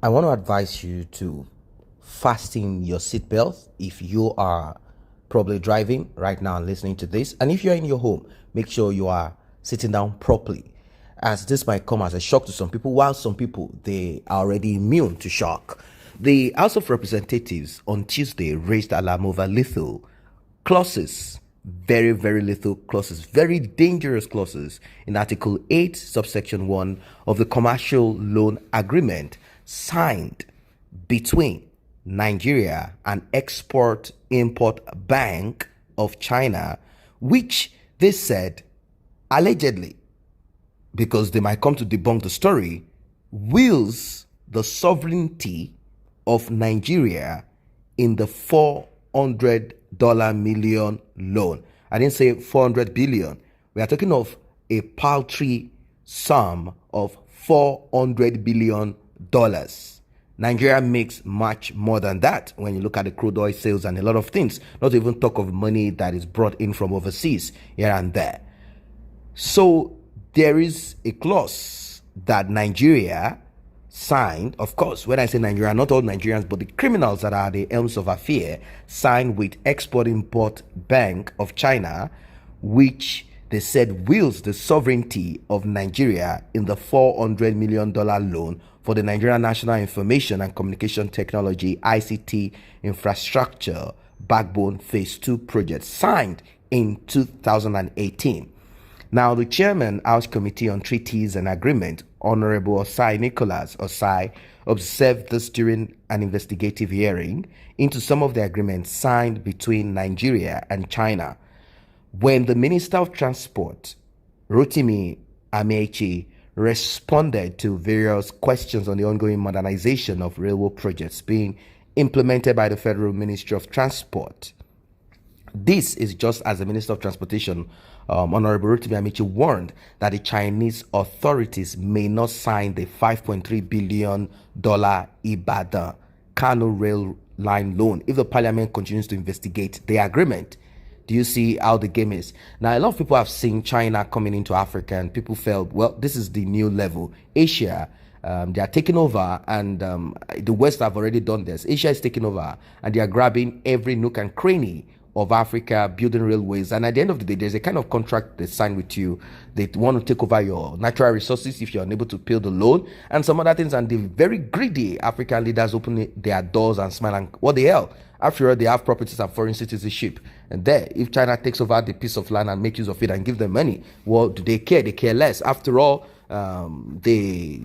I want to advise you to fasten your seatbelt if you are probably driving right now and listening to this. And if you're in your home, make sure you are sitting down properly, as this might come as a shock to some people, while some people, they are already immune to shock. The House of Representatives on Tuesday raised alarm over lethal clauses, very, very lethal clauses, very dangerous clauses in Article 8, subsection 1 of the Commercial Loan Agreement signed between Nigeria and Export-Import Bank of China, which they said allegedly, because they might come to debunk the story, wills the sovereignty of Nigeria in the $400 million loan. I didn't say 400 billion. We are talking of a paltry sum of $400 billion. Nigeria makes much more than that when you look at the crude oil sales and a lot of things, not to even talk of money that is brought in from overseas here and there. So there is a clause that Nigeria signed. Of course, when I say Nigeria, not all Nigerians, but the criminals that are the helms of affair, signed with Export-Import Bank of China, which they said wills the sovereignty of Nigeria in the $400 million loan for the Nigerian National Information and Communication Technology ICT Infrastructure Backbone Phase 2 project, signed in 2018. Now, the chairman, House Committee on Treaties and Agreement, Honorable Osai Nicholas Osai, observed this during an investigative hearing into some of the agreements signed between Nigeria and China. When the Minister of Transport, Rotimi Amechi, responded to various questions on the ongoing modernization of railway projects being implemented by the Federal Ministry of Transport, this is just as the Minister of Transportation, Honorable Rotimi Amechi, warned that the Chinese authorities may not sign the $5.3 billion Ibadan Kano rail line loan if the parliament continues to investigate the agreement. Do you see how the game is? Now, a lot of people have seen China coming into Africa, and people felt, well, this is the new level. Asia, they are taking over, and the West have already done this. Asia is taking over, and they are grabbing every nook and cranny of Africa, building railways. And at the end of the day, there's a kind of contract they sign with you. They want to take over your natural resources if you're unable to pay the loan and some other things. And the very greedy African leaders open their doors and smile and what the hell? After all, they have properties and foreign citizenship. And there, if China takes over the piece of land and make use of it and give them money, well, do they care? They care less. After all, they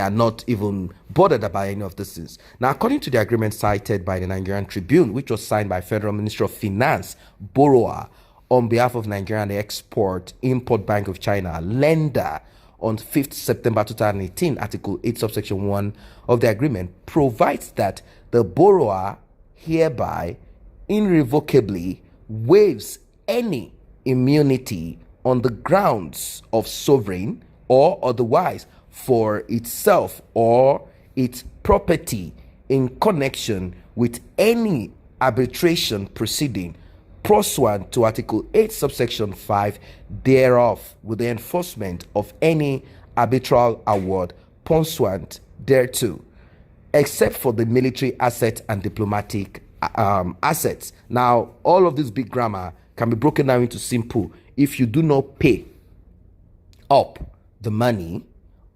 are not even bothered about any of these things. Now, according to the agreement cited by the Nigerian Tribune, which was signed by Federal Ministry of Finance, borrower, on behalf of Nigeria and the Export-Import Bank of China, lender, on 5th September 2018, Article 8, subsection 1 of the agreement provides that the borrower hereby irrevocably waives any immunity on the grounds of sovereign or otherwise for itself or its property in connection with any arbitration proceeding pursuant to Article 8, subsection 5 thereof, with the enforcement of any arbitral award pursuant thereto, except for the military asset and diplomatic assets. Now, all of this big grammar can be broken down into simple. If you do not pay up the money,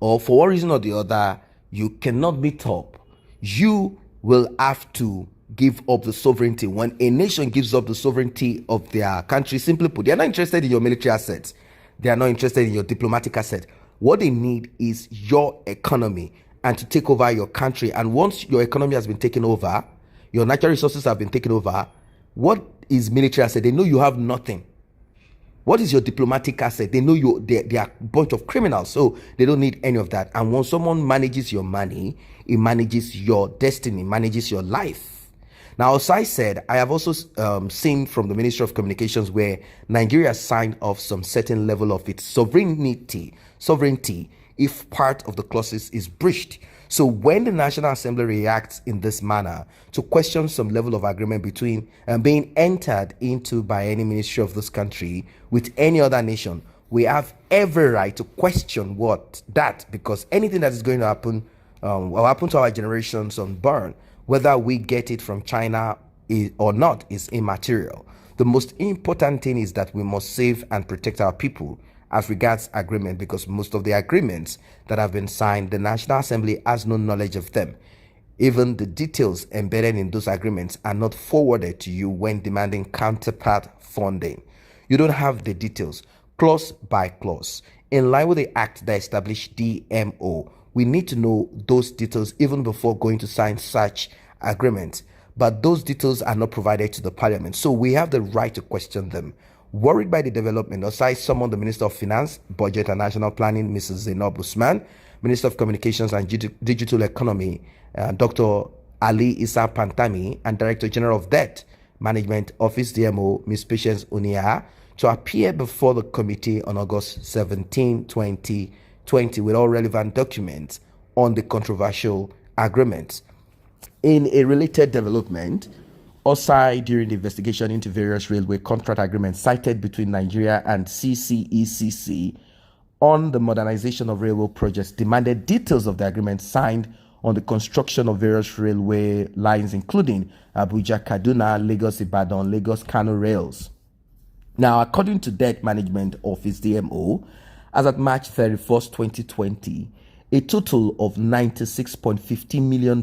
or for one reason or the other, you cannot meet up, you will have to give up the sovereignty. When a nation gives up the sovereignty of their country, simply put, they are not interested in your military assets. They are not interested in your diplomatic assets. What they need is your economy and to take over your country. And once your economy has been taken over, your natural resources have been taken over, what is military asset? They know you have nothing. What is your diplomatic asset? They know they are a bunch of criminals, so they don't need any of that. And when someone manages your money, it manages your destiny, manages your life. Now, as I said, I have also seen from the Ministry of Communications where Nigeria signed off some certain level of its sovereignty if part of the clauses is breached. So when the National Assembly reacts in this manner to question some level of agreement between being entered into by any ministry of this country with any other nation, we have every right to question that, because anything that is going to happen what happened to our generations unborn, whether we get it from China or not, is immaterial. The most important thing is that we must save and protect our people as regards agreement, because most of the agreements that have been signed, the National Assembly has no knowledge of them. Even the details embedded in those agreements are not forwarded to you when demanding counterpart funding. You don't have the details, clause by clause. In line with the act that established DMO, we need to know those details even before going to sign such agreements. But those details are not provided to the parliament, so we have the right to question them. Worried by the development, Osai summoned the Minister of Finance, Budget and National Planning, Mrs. Zainab Usman, Minister of Communications and Digital Economy, Dr. Ali Issa Pantami, and Director General of Debt Management Office, DMO, Ms. Patience Unia, to appear before the committee on August 17, 2020 with all relevant documents on the controversial agreements. In a related development, OSAI, during the investigation into various railway contract agreements cited between Nigeria and CCECC on the modernization of railway projects, demanded details of the agreement signed on the construction of various railway lines, including Abuja, Kaduna, Lagos, Ibadan, Lagos, Kano rails. Now, according to Debt Management Office, DMO, as at March 31st, 2020, a total of $96.15 million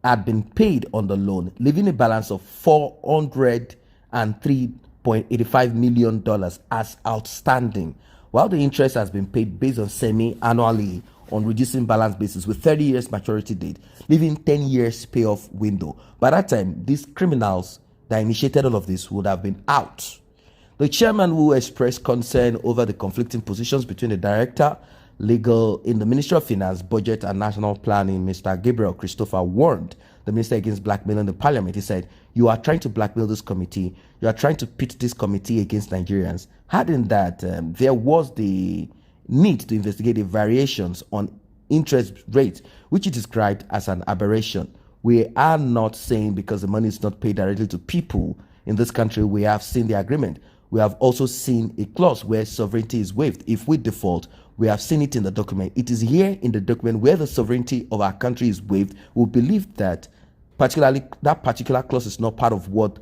had been paid on the loan, leaving a balance of $403.85 million as outstanding, while the interest has been paid based on semi-annually on reducing balance basis with 30 years maturity date, leaving 10 years payoff window. By that time, these criminals that initiated all of this would have been out. The chairman, who expressed concern over the conflicting positions between the director legal in the Ministry of Finance, Budget and National Planning, Mr. Gabriel Christopher, warned the minister against blackmailing the parliament. He said, "You are trying to blackmail this committee. You are trying to pit this committee against Nigerians." Adding that there was the need to investigate the variations on interest rates, which he described as an aberration. We are not saying because the money is not paid directly to people in this country, we have seen the agreement. We have also seen a clause where sovereignty is waived. If we default, we have seen it in the document. It is here in the document where the sovereignty of our country is waived. We believe that that particular clause is not part of what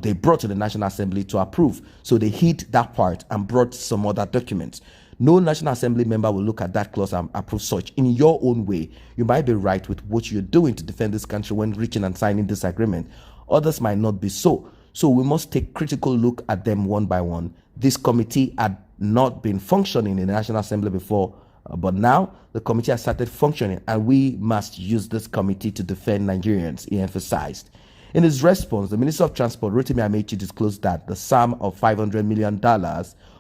they brought to the National Assembly to approve. So they hid that part and brought some other documents. No National Assembly member will look at that clause and approve such. In your own way, you might be right with what you're doing to defend this country when reaching and signing this agreement. Others might not be so. So we must take critical look at them one by one. This committee had not been functioning in the National Assembly before, but now the committee has started functioning, and we must use this committee to defend Nigerians, he emphasized. In his response, the Minister of Transport, Rotimi Amechi, disclosed that the sum of $500 million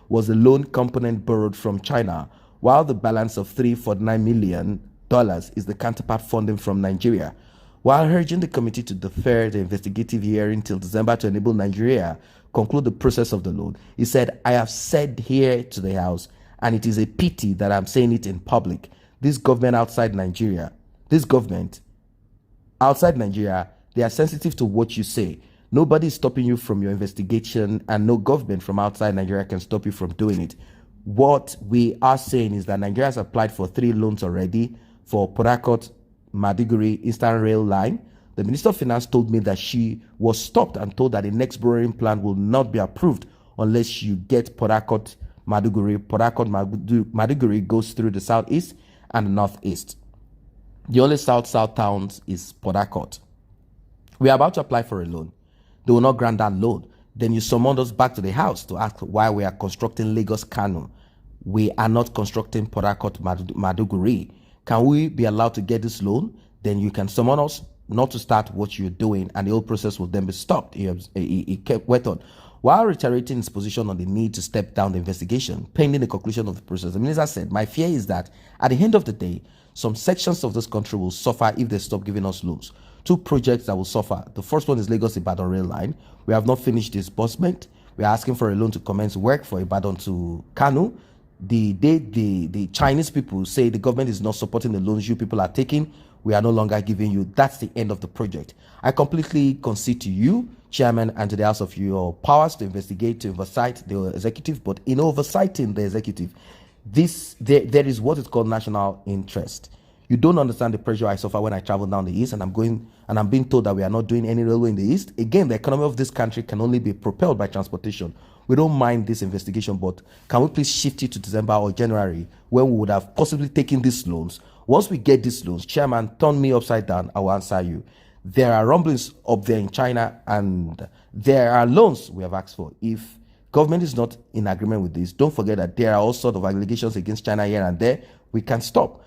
was a loan component borrowed from China, while the balance of $349 million is the counterpart funding from Nigeria. While urging the committee to defer the investigative hearing till December to enable Nigeria conclude the process of the loan, he said, "I have said here to the House, and it is a pity that I'm saying it in public, this government outside Nigeria, they are sensitive to what you say. Nobody is stopping you from your investigation, and no government from outside Nigeria can stop you from doing it. What we are saying is that Nigeria has applied for 3 loans already for Port Harcourt Maiduguri Eastern Rail Line. The Minister of Finance told me that she was stopped and told that the next borrowing plan will not be approved unless you get Port Harcourt Maiduguri. Port Harcourt Maiduguri goes through the southeast and the northeast. The only south-south towns is Port Harcourt. We are about to apply for a loan. They will not grant that loan. Then you summoned us back to the House to ask why we are constructing Lagos Kano. We are not constructing Port Harcourt Maiduguri. Can we be allowed to get this loan? Then you can summon us not to start what you're doing, and the whole process will then be stopped. He kept wet on. While reiterating his position on the need to step down the investigation, pending the conclusion of the process, the minister said, "My fear is that at the end of the day, some sections of this country will suffer if they stop giving us loans. 2 projects that will suffer. The first one is Lagos-Ibadan Rail Line. We have not finished disbursement. We are asking for a loan to commence work for Ibadan to Kano. The Chinese people say the government is not supporting the loans you people are taking. We are no longer giving you. That's the end of the project. I completely concede to you, Chairman, and to the House of your powers to investigate, to oversight the executive, but in oversighting the executive, there is what is called national interest. You don't understand the pressure I suffer when I travel down the east, and I'm being told that we are not doing any railway in the east. Again, the economy of this country can only be propelled by transportation. We don't mind this investigation, but can we please shift it to December or January, when we would have possibly taken these loans? Once we get these loans, Chairman, turn me upside down, I will answer you. There are rumblings up there in China, and there are loans we have asked for. If government is not in agreement with this, don't forget that there are all sorts of allegations against China here and there. We can stop.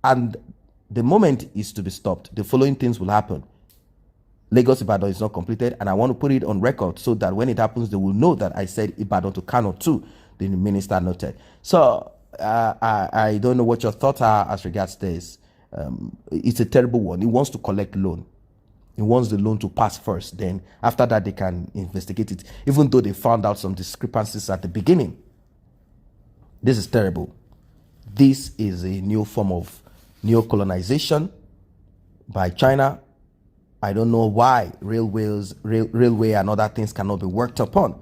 And the moment is to be stopped, the following things will happen. Lagos Ibadan is not completed, and I want to put it on record so that when it happens, they will know that I said Ibadan to Kano too, the minister noted. So I don't know what your thoughts are as regards this. It's a terrible one. He wants to collect loan. He wants the loan to pass first. Then after that, they can investigate it, even though they found out some discrepancies at the beginning. This is terrible. This is a new form of neo-colonization by China. I don't know why railway and other things cannot be worked upon.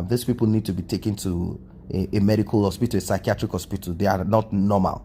These people need to be taken to a medical hospital, a psychiatric hospital. They are not normal.